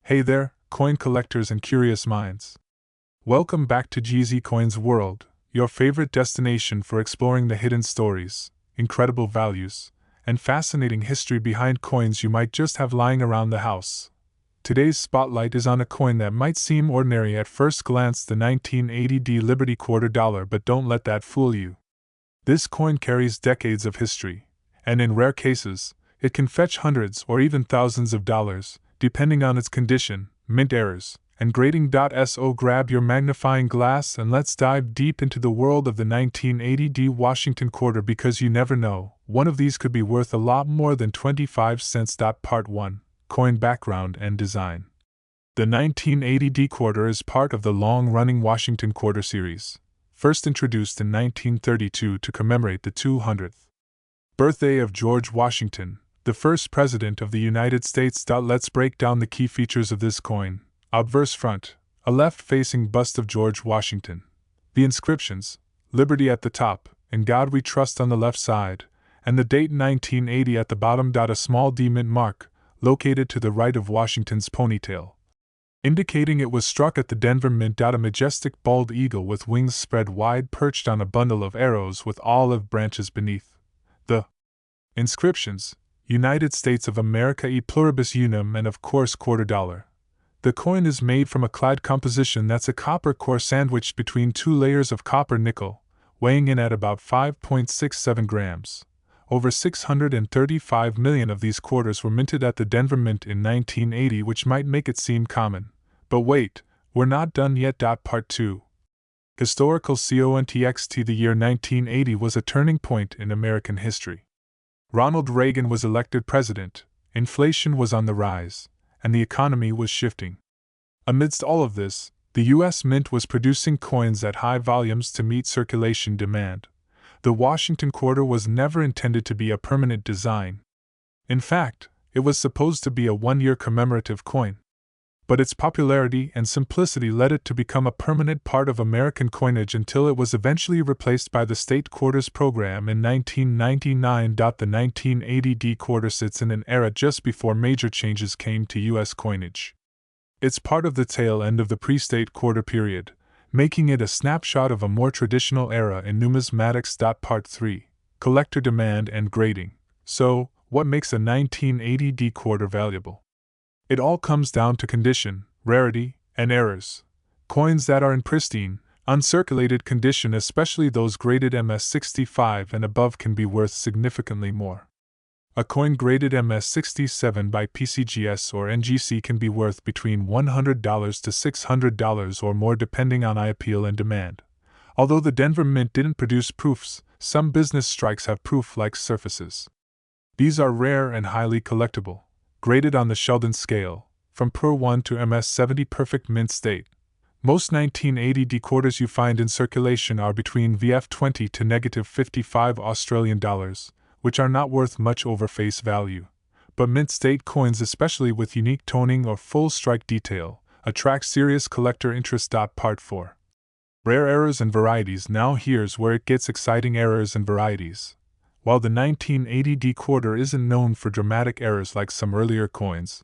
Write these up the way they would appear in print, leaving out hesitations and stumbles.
Hey there, coin collectors and curious minds. Welcome back to GZ Coins World, your favorite destination for exploring the hidden stories, incredible values, and fascinating history behind coins you might just have lying around the house. Today's spotlight is on a coin that might seem ordinary at first glance, the 1980 Liberty Quarter Dollar, but don't let that fool you. This coin carries decades of history, and in rare cases, it can fetch hundreds or even thousands of dollars, depending on its condition, mint errors, and grading. So grab your magnifying glass and let's dive deep into the world of the 1980 Washington quarter, because you never know, one of these could be worth a lot more than 25 cents. Part 1. Coin background and design. The 1980 quarter is part of the long-running Washington quarter series, first introduced in 1932 to commemorate the 200th birthday of George Washington, the first President of the United States. Let's break down the key features of this coin. Obverse front, a left-facing bust of George Washington. The inscriptions, Liberty at the top, In God We Trust on the left side, and the date 1980 at the bottom. A small D mint mark, located to the right of Washington's ponytail, indicating it was struck at the Denver Mint. A majestic bald eagle with wings spread wide perched on a bundle of arrows with olive branches beneath. The inscriptions, United States of America e pluribus unum, and of course quarter dollar. The coin is made from a clad composition that's a copper core sandwiched between two layers of copper nickel, weighing in at about 5.67 grams. Over 635 million of these quarters were minted at the Denver Mint in 1980, which might make it seem common. But wait, we're not done yet. Part 2. Historical context. The year 1980 was a turning point in American history. Ronald Reagan was elected president, inflation was on the rise, and the economy was shifting. Amidst all of this, the U.S. Mint was producing coins at high volumes to meet circulation demand. The Washington quarter was never intended to be a permanent design. In fact, it was supposed to be a one-year commemorative coin. But its popularity and simplicity led it to become a permanent part of American coinage until it was eventually replaced by the state quarters program in 1999. The 1980 quarter sits in an era just before major changes came to U.S. coinage. It's part of the tail end of the pre-state quarter period, making it a snapshot of a more traditional era in numismatics. Part 3. Collector demand and grading. So, what makes a 1980 quarter valuable? It all comes down to condition, rarity, and errors. Coins that are in pristine, uncirculated condition, especially those graded MS65 and above, can be worth significantly more. A coin graded MS67 by PCGS or NGC can be worth between $100 to $600 or more, depending on eye appeal and demand. Although the Denver Mint didn't produce proofs, some business strikes have proof-like surfaces. These are rare and highly collectible, graded on the Sheldon scale, from Per 1 to MS70 perfect mint state. Most 1980 quarters you find in circulation are between VF20 to -55 Australian dollars, which are not worth much over face value. But mint state coins, especially with unique toning or full strike detail, attract serious collector interest. Part 4. Rare errors and varieties. Now here's where it gets exciting. Errors and varieties. While the 1980 quarter isn't known for dramatic errors like some earlier coins,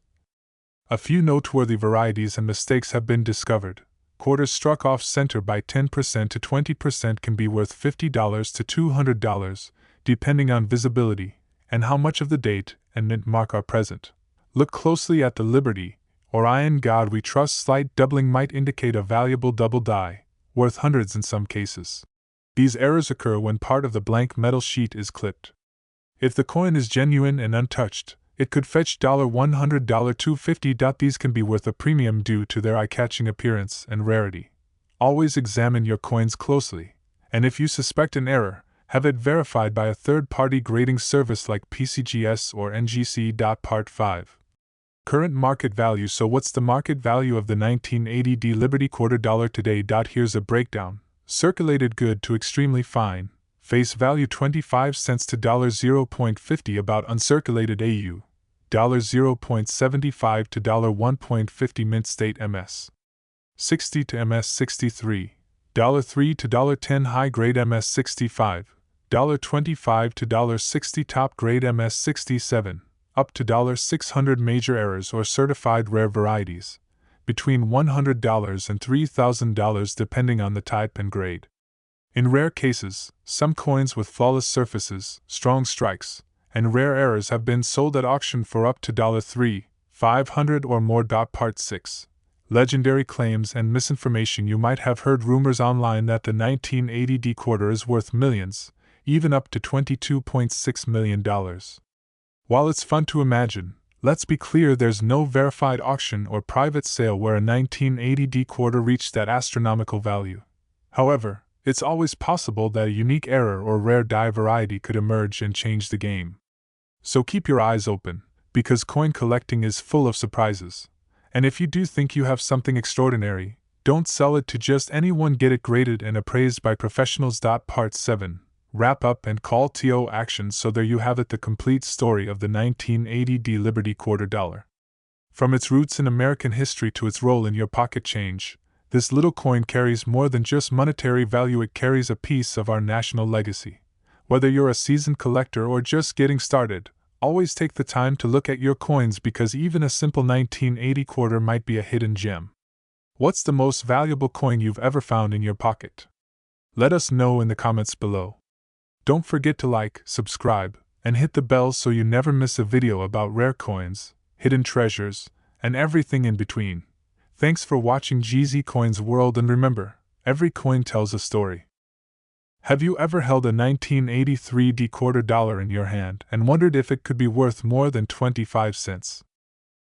a few noteworthy varieties and mistakes have been discovered. Quarters struck off center by 10% to 20% can be worth $50 to $200, depending on visibility and how much of the date and mint mark are present. Look closely at the Liberty, or In God We Trust. Slight doubling might indicate a valuable double die, worth hundreds in some cases. These errors occur when part of the blank metal sheet is clipped. If the coin is genuine and untouched, it could fetch $100 to $50. These can be worth a premium due to their eye-catching appearance and rarity. Always examine your coins closely, and if you suspect an error, have it verified by a third-party grading service like PCGS or NGC. Part 5. Current market value. So what's the market value of the 1980 Liberty quarter dollar today? Here's a breakdown. Circulated good to extremely fine, face value 25 cents to $0.50. About uncirculated AU, $0.75 to $1.50. Mint state MS 60 to MS 63, $3 to $10. High grade MS 65, $25 to $60. Top grade MS 67, up to 600 major errors or certified rare varieties, between $100 and $3,000 depending on the type and grade. In rare cases, some coins with flawless surfaces, strong strikes, and rare errors have been sold at auction for up to $3,500 or more. Part 6. Legendary claims and misinformation. You might have heard rumors online that the 1980 D quarter is worth millions, even up to $22.6 million. While it's fun to imagine, let's be clear, there's no verified auction or private sale where a 1980 D quarter reached that astronomical value. However, it's always possible that a unique error or rare die variety could emerge and change the game. So keep your eyes open, because coin collecting is full of surprises. And if you do think you have something extraordinary, don't sell it to just anyone, get it graded and appraised by professionals. Part 7. Wrap up and call to action. So there you have it, the complete story of the 1980 D Liberty quarter dollar. From its roots in American history to its role in your pocket change, this little coin carries more than just monetary value, it carries a piece of our national legacy. Whether you're a seasoned collector or just getting started, always take the time to look at your coins, because even a simple 1980 quarter might be a hidden gem. What's the most valuable coin you've ever found in your pocket? Let us know in the comments below. Don't forget to like, subscribe, and hit the bell so you never miss a video about rare coins, hidden treasures, and everything in between. Thanks for watching GZ Coins World, and remember, every coin tells a story. Have you ever held a 1983 D quarter dollar in your hand and wondered if it could be worth more than 25 cents?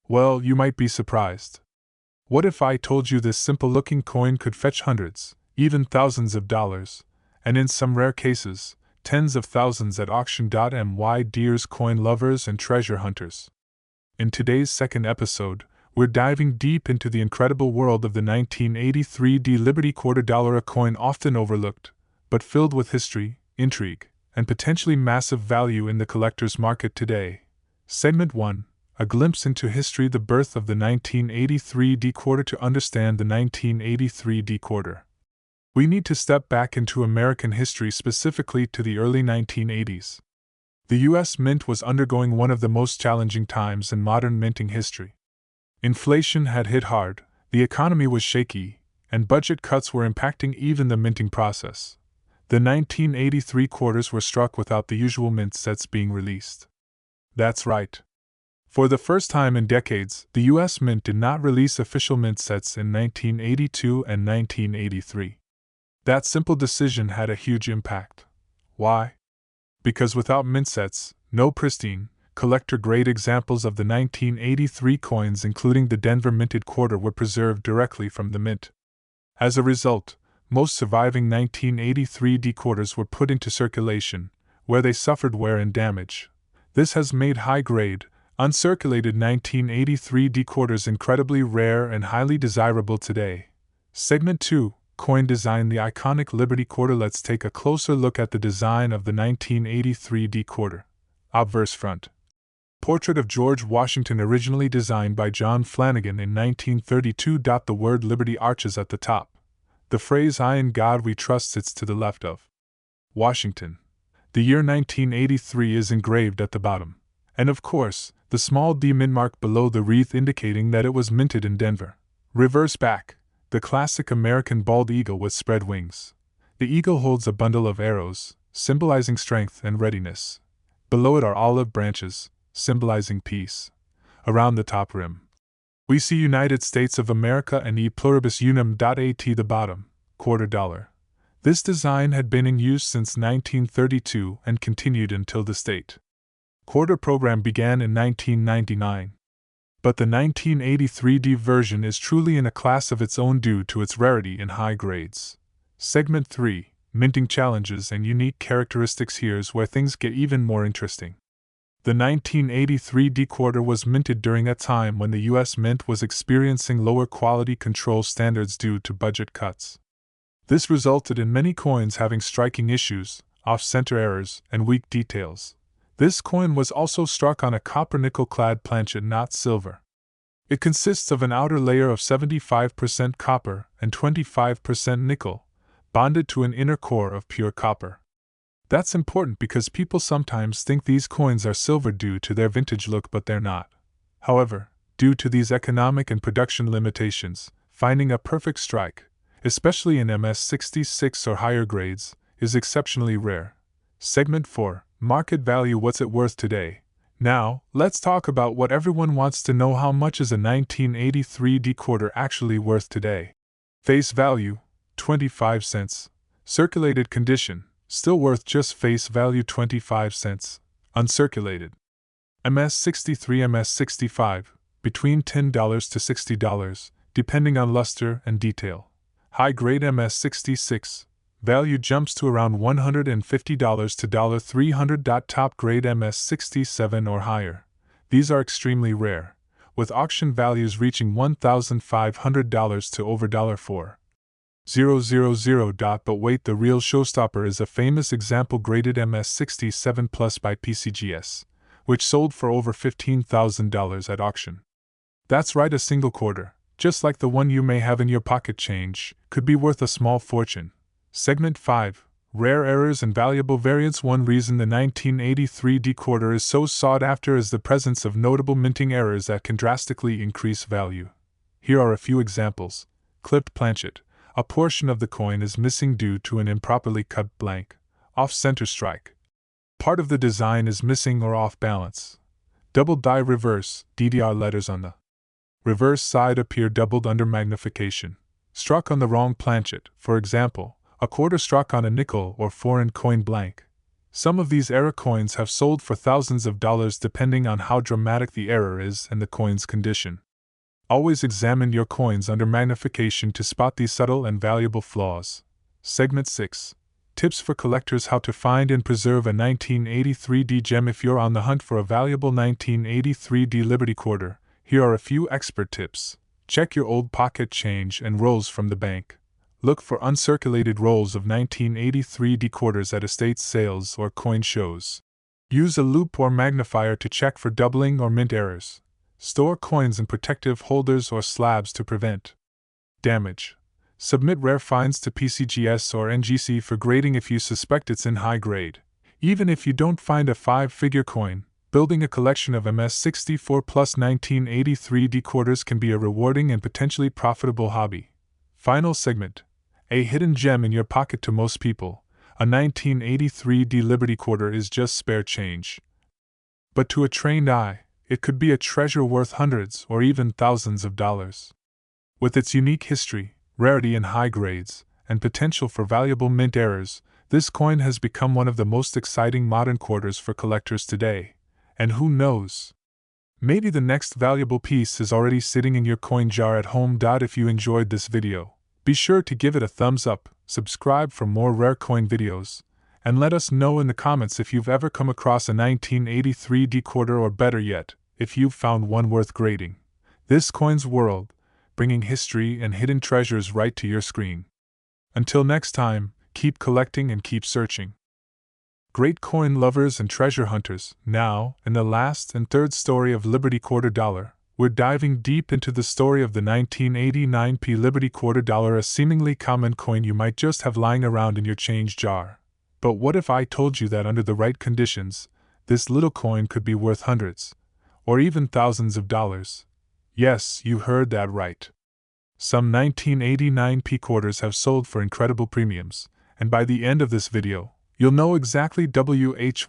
Well, you might be surprised. What if I told you this simple-looking coin could fetch hundreds, even thousands of dollars, and in some rare cases, tens of thousands at auction? My dears coin lovers and treasure hunters. In today's second episode, we're diving deep into the incredible world of the 1983 D Liberty quarter dollar, a coin often overlooked, but filled with history, intrigue, and potentially massive value in the collector's market today. Segment 1. A glimpse into history, the birth of the 1983 D quarter. To understand the 1983 D quarter, we need to step back into American history, specifically to the early 1980s. The U.S. Mint was undergoing one of the most challenging times in modern minting history. Inflation had hit hard, the economy was shaky, and budget cuts were impacting even the minting process. The 1983 quarters were struck without the usual mint sets being released. That's right. For the first time in decades, the U.S. Mint did not release official mint sets in 1982 and 1983. That simple decision had a huge impact. Why? Because without mint sets, no pristine, collector-grade examples of the 1983 coins, including the Denver minted quarter, were preserved directly from the mint. As a result, most surviving 1983 D quarters were put into circulation, where they suffered wear and damage. This has made high-grade, uncirculated 1983 D quarters incredibly rare and highly desirable today. Segment 2. Coin design. The iconic Liberty quarter. Let's take a closer look at the design of the 1983 D quarter. Obverse front. Portrait of George Washington, originally designed by John Flanagan in 1932. The word Liberty arches at the top. The phrase "I in God we trust" sits to the left of Washington. The year 1983 is engraved at the bottom. And of course, the small D mint mark below the wreath indicating that it was minted in Denver. Reverse back. The classic American bald eagle with spread wings. The eagle holds a bundle of arrows, symbolizing strength and readiness. Below it are olive branches, symbolizing peace. Around the top rim, we see United States of America and E pluribus unum. At the bottom, quarter dollar. This design had been in use since 1932 and continued until the state quarter program began in 1999. But the 1983 D version is truly in a class of its own due to its rarity and high grades. Segment 3. Minting challenges and unique characteristics. Here's where things get even more interesting. The 1983 D quarter was minted during a time when the U.S. Mint was experiencing lower quality control standards due to budget cuts. This resulted in many coins having striking issues, off-center errors, and weak details. This coin was also struck on a copper-nickel clad planchet, not silver. It consists of an outer layer of 75% copper and 25% nickel, bonded to an inner core of pure copper. That's important because people sometimes think these coins are silver due to their vintage look, but they're not. However, due to these economic and production limitations, finding a perfect strike, especially in MS66 or higher grades, is exceptionally rare. Segment 4. Market value. What's it worth today? Now, let's talk about what everyone wants to know: how much is a 1983 decoder actually worth today? Face value, 25 cents. Circulated condition, still worth just face value 25 cents. Uncirculated. MS63, MS65, between $10 to $60, depending on luster and detail. High-grade MS66, value jumps to around $150 to $300. Top-grade MS67 or higher. These are extremely rare, with auction values reaching $1,500 to over $4,000. But wait, the real showstopper is a famous example graded MS67 Plus by PCGS, which sold for over $15,000 at auction. That's right, a single quarter, just like the one you may have in your pocket change, could be worth a small fortune. Segment 5. Rare errors and valuable variants. One reason the 1983 decoder is so sought after is the presence of notable minting errors that can drastically increase value. Here are a few examples. Clipped planchet. A portion of the coin is missing due to an improperly cut blank. Off-center strike. Part of the design is missing or off balance. Double die reverse. DDR letters on the reverse side appear doubled under magnification. Struck on the wrong planchet, for example, a quarter struck on a nickel or foreign coin blank. Some of these error coins have sold for thousands of dollars depending on how dramatic the error is and the coin's condition. Always examine your coins under magnification to spot these subtle and valuable flaws. Segment 6. Tips for collectors: how to find and preserve a 1983D gem. If you're on the hunt for a valuable 1983D Liberty quarter, here are a few expert tips. Check your old pocket change and rolls from the bank. Look for uncirculated rolls of 1983 decorders at estate sales or coin shows. Use a loupe or magnifier to check for doubling or mint errors. Store coins in protective holders or slabs to prevent damage. Submit rare finds to PCGS or NGC for grading if you suspect it's in high grade. Even if you don't find a 5-figure coin, building a collection of MS64 plus 1983 decorders can be a rewarding and potentially profitable hobby. Final segment. A hidden gem in your pocket. To most people, a 1983D Liberty quarter is just spare change. But to a trained eye, it could be a treasure worth hundreds or even thousands of dollars. With its unique history, rarity in high grades, and potential for valuable mint errors, this coin has become one of the most exciting modern quarters for collectors today. And who knows? Maybe the next valuable piece is already sitting in your coin jar at home. If you enjoyed this video, be sure to give it a thumbs up, subscribe for more rare coin videos, and let us know in the comments if you've ever come across a 1983 decoder, or better yet, if you've found one worth grading. This Coin's World, bringing history and hidden treasures right to your screen. Until next time, keep collecting and keep searching. Great coin lovers and treasure hunters, now, in the last and third story of Liberty Quarter Dollar, we're diving deep into the story of the 1989p Liberty Quarter Dollar, a seemingly common coin you might just have lying around in your change jar. But what if I told you that under the right conditions, this little coin could be worth hundreds, or even thousands of dollars? Yes, you heard that right. Some 1989p quarters have sold for incredible premiums, and by the end of this video, you'll know exactly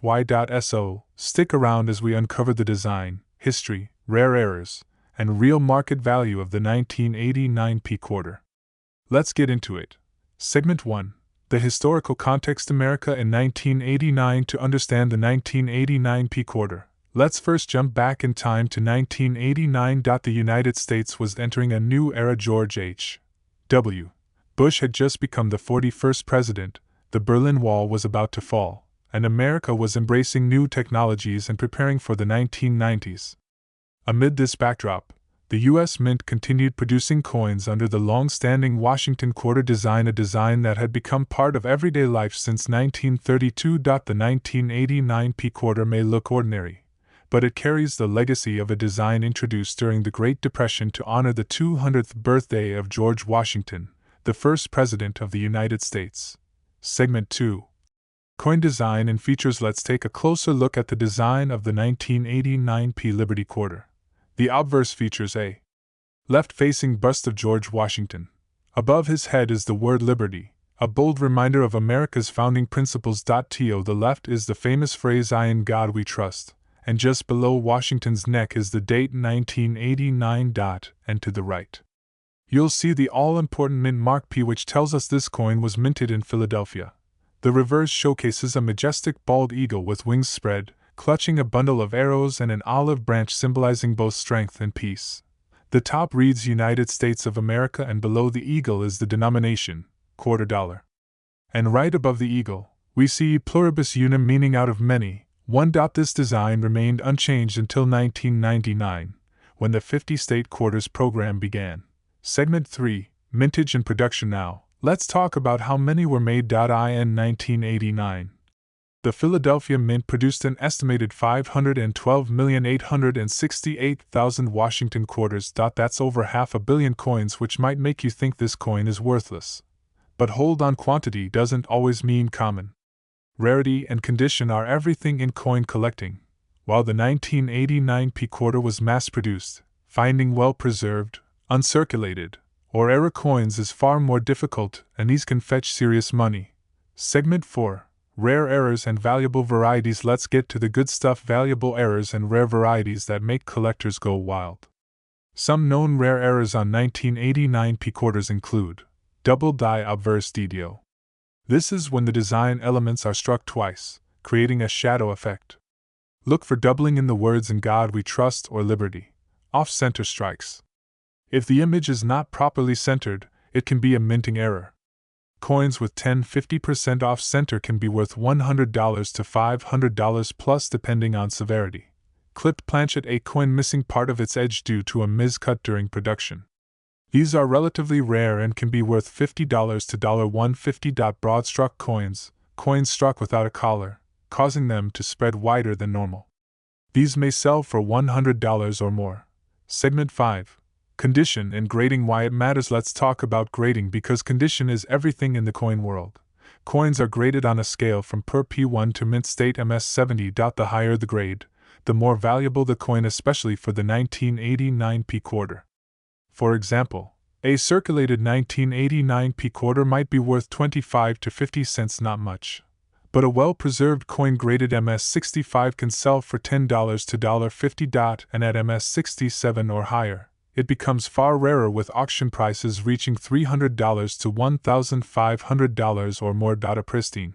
why.so. Stick around as we uncover the design, history, rare errors, and real market value of the 1989p quarter. Let's get into it. Segment 1. The historical context. America in 1989. To understand the 1989p quarter, let's first jump back in time to 1989. The United States was entering a new era. George H.W. Bush had just become the 41st president, the Berlin Wall was about to fall, and America was embracing new technologies and preparing for the 1990s. Amid this backdrop, the U.S. Mint continued producing coins under the long-standing Washington quarter design, a design that had become part of everyday life since 1932. The 1989p quarter may look ordinary, but it carries the legacy of a design introduced during the Great Depression to honor the 200th birthday of George Washington, the first President of the United States. Segment 2. Coin design and features. Let's take a closer look at the design of the 1989p Liberty Quarter. The obverse features a left-facing bust of George Washington. Above his head is the word Liberty, a bold reminder of America's founding principles. To the left is the famous phrase, "I in God we trust," and just below Washington's neck is the date 1989. And to the right, you'll see the all-important mint mark P, which tells us this coin was minted in Philadelphia. The reverse showcases a majestic bald eagle with wings spread, clutching a bundle of arrows and an olive branch symbolizing both strength and peace. The top reads United States of America, and below the eagle is the denomination, $quarter. And right above the eagle, we see pluribus unum, meaning out of many, one. This design remained unchanged until 1999, when the 50-state quarters program began. Segment 3, Mintage and Production. Now, let's talk about how many were made. In 1989, the Philadelphia Mint produced an estimated 512,868,000 Washington quarters. That's over 500 million coins, which might make you think this coin is worthless. But hold on, quantity doesn't always mean common. Rarity and condition are everything in coin collecting. While the 1989p quarter was mass-produced, finding well-preserved, uncirculated, or error coins is far more difficult, and these can fetch serious money. Segment 4, Rare Errors and Valuable Varieties. Let's get to the good stuff: valuable errors and rare varieties that make collectors go wild. Some known rare errors on 1989p quarters include double die obverse DDO. This is when the design elements are struck twice, creating a shadow effect. Look for doubling in the words "In God We Trust" or "Liberty." Off-center strikes. If the image is not properly centered, it can be a minting error. Coins with 10-50% off-center can be worth $100 to $500 plus depending on severity. Clipped planchet, a coin missing part of its edge due to a miscut during production. These are relatively rare and can be worth $50 to $150. Broad-struck coins, coins struck without a collar, causing them to spread wider than normal. These may sell for $100 or more. Segment 5, Condition and Grading. Why it matters. Let's talk about grading, because condition is everything in the coin world. Coins are graded on a scale from per P1 to mint state MS70. The higher the grade, the more valuable the coin, especially for the 1989p quarter. For example, a circulated 1989p quarter might be worth 25 to 50 cents, not much. But a well-preserved coin graded MS65 can sell for $10 to $50. And at MS67 or higher, it becomes far rarer, with auction prices reaching $300 to $1,500 or more. A pristine,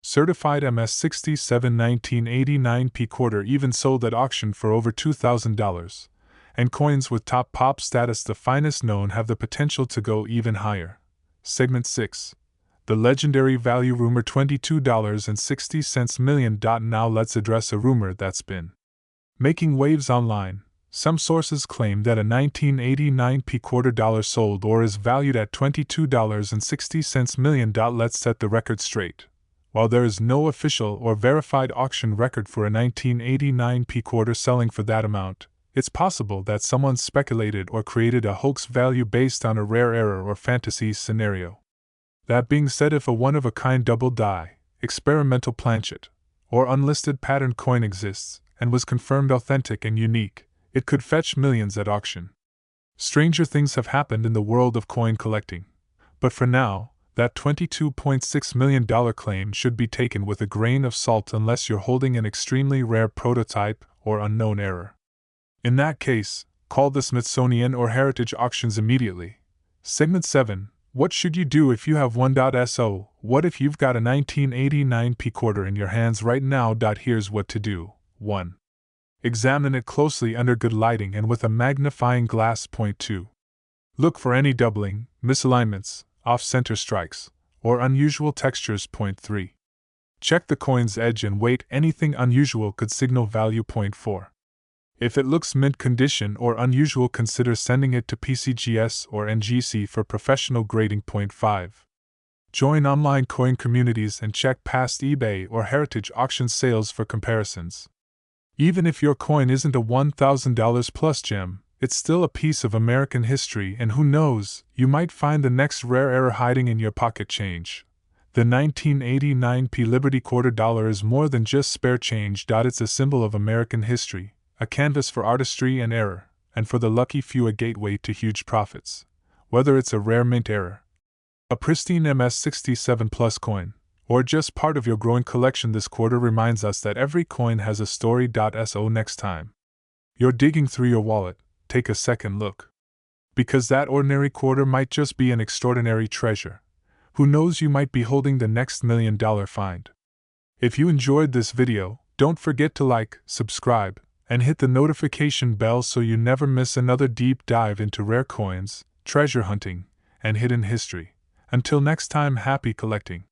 certified MS67 1989p quarter even sold at auction for over $2,000. And coins with top pop status, the finest known, have the potential to go even higher. Segment 6, The Legendary Value Rumor. $22.60 million. Now let's address a rumor that's been making waves online. Some sources claim that a 1989p quarter dollar sold or is valued at $22.60 million. Let's set the record straight. While there is no official or verified auction record for a 1989p quarter selling for that amount, it's possible that someone speculated or created a hoax value based on a rare error or fantasy scenario. That being said, if a one-of-a-kind double die, experimental planchet, or unlisted pattern coin exists and was confirmed authentic and unique, it could fetch millions at auction. Stranger things have happened in the world of coin collecting. But for now, that $22.6 million claim should be taken with a grain of salt unless you're holding an extremely rare prototype or unknown error. In that case, call the Smithsonian or Heritage Auctions immediately. Segment 7, What should you do if you have one? So, what if you've got a 1989p quarter in your hands right now? Here's what to do. 1. Examine it closely under good lighting and with a magnifying glass. 2. Look for any doubling, misalignments, off-center strikes, or unusual textures. 3. Check the coin's edge and weight. Anything unusual could signal value. 4. If it looks mint condition or unusual, consider sending it to PCGS or NGC for professional grading. 5. Join online coin communities and check past eBay or Heritage Auction sales for comparisons. Even if your coin isn't a $1,000 plus gem, it's still a piece of American history, and who knows, you might find the next rare error hiding in your pocket change. The 1989 P Liberty quarter dollar is more than just spare change. It's a symbol of American history, a canvas for artistry and error, and for the lucky few a gateway to huge profits. Whether it's a rare mint error, a pristine MS-67 Plus coin, or just part of your growing collection, this quarter reminds us that every coin has a story. So next time you're digging through your wallet, take a second look. Because that ordinary quarter might just be an extraordinary treasure. Who knows, you might be holding the next $1 million find. If you enjoyed this video, don't forget to like, subscribe, and hit the notification bell so you never miss another deep dive into rare coins, treasure hunting, and hidden history. Until next time, happy collecting.